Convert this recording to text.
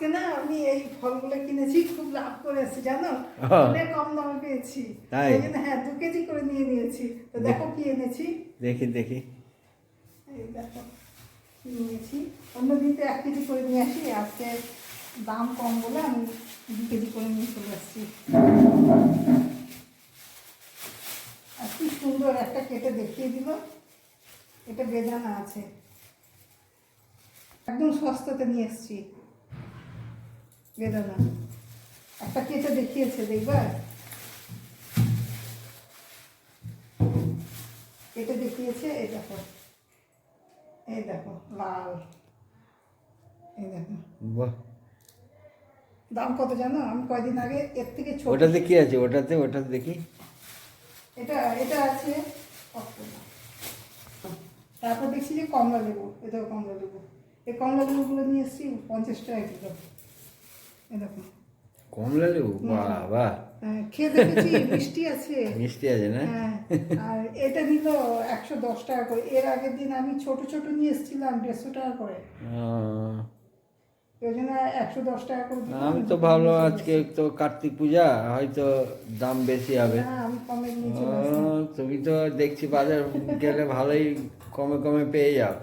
আজকে না আমি এই ফলগুলো কিনেছি, খুব লাভ করে আছি জানো, অনেক কম দামে পেয়েছি। তাই? ওই জন্য হ্যাঁ 2 কেজি করে নিয়ে নিয়েছি। তো দেখো কি এনেছি, দেখি দেখি। এই দেখো কি নিয়েছি। অন্যদিন তো 1 কেজি করে নিয়ে আসি, আজকে দাম কম বলে আমি 2 কেজি করে নিয়ে চলে আসছি। আর কি সুন্দর একটা কেটে দেখিয়ে দিল, এটা বেদানা আছে, একদম সস্তাতে নিয়ে এসছি বেদানা। একটা কেটে দেখিয়েছে, দেখবা কেটে দেখিয়েছে। এই দেখো, এই দেখো লাল, এই দেখো। বাহ, দাম কত জানো? আমি কয়দিন আগে এর থেকে ছোট, ওটাতে কি আছে? ওটাতে দেখি। এটা এটা আছে অক্টোবর। তারপর দেখছি যে কমলা লেবু, এটাও কমলা লেবু। এই কমলা লেবুগুলো নিয়ে এসছি 50 টাকা কিলো। এই দেখো কমলা লেবু, বাহ বাহ, হ্যাঁ, খেয়ে দেখেছি মিষ্টি আছে। মিষ্টি আছে না? হ্যাঁ, আর এটা নিল 110 টাকা করে। এর আগের দিন আমি ছোট ছোট নিয়ে এসেছিলাম 150 টাকা করে, ওই জন্য 110 টাকা করে দিলাম। আমি তো ভাবলাম আজকে তো কার্তিক পূজা, হয়তো দাম বেশি হবে। না, আমি কমে নিয়ে চলে আসলাম। তুমি তো দেখছি বাজার গেলে ভালোই কমে কমে পেয়ে যাও।